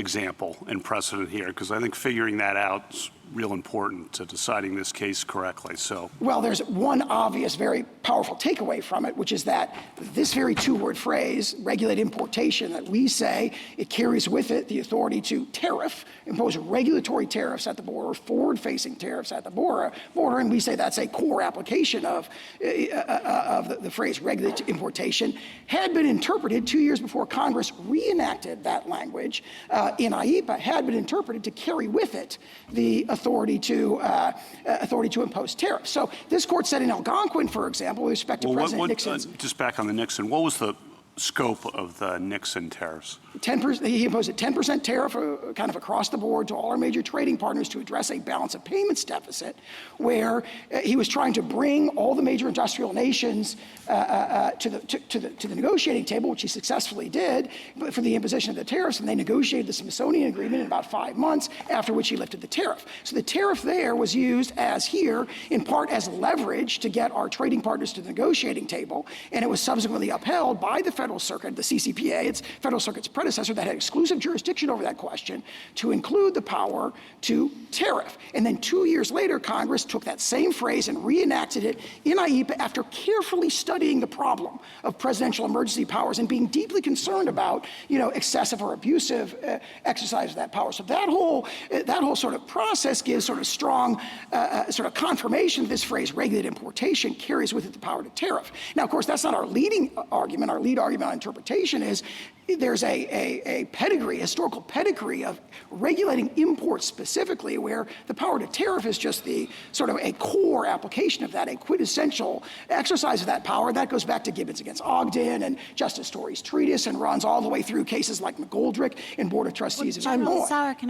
example and precedent here? Because I think figuring that out is real important to deciding this case correctly. So, well, there's one obvious, very powerful takeaway from it, which is that this very two-word phrase, regulate importation, that we say it carries with it the authority to tariff, impose regulatory tariffs at the border, forward-facing tariffs at the border, and we say that's a core application of the phrase regulate importation, had been interpreted 2 years before Congress reenacted that language in IEPA, had been interpreted to carry with it the authority to impose tariffs. So this court said in Algonquin, for example, with respect to President Nixon's... just back on the Nixon, what was the scope of the Nixon tariffs? 10%, he imposed a 10% tariff kind of across the board to all our major trading partners to address a balance of payments deficit, where he was trying to bring all the major industrial nations to the negotiating table, which he successfully did, for the imposition of the tariffs, and they negotiated the Smithsonian Agreement in about 5 months, after which he lifted the tariff. So the tariff there was used, as here, in part as leverage to get our trading partners to the negotiating table, and it was subsequently upheld by the Federal Circuit, the CCPA, its Federal Circuit's predecessor that had exclusive jurisdiction over that question, to include the power to tariff. And then 2 years later, Congress took that same phrase and reenacted it in IEPA after carefully studying the problem of presidential emergency powers and being deeply concerned about, excessive or abusive exercise of that power. So that whole sort of process gives sort of strong sort of confirmation that this phrase, regulate importation, carries with it the power to tariff. Now, of course, that's not our leading argument. Our lead argument on interpretation is there's a pedigree, historical pedigree of regulating imports specifically, where the power to tariff is just the sort of a core application of that, a quintessential exercise of that power. That goes back to Gibbons against Ogden and Justice Story's treatise and runs all the way through cases like McGoldrick and Board of Trustees of Illinois. Sauer, can I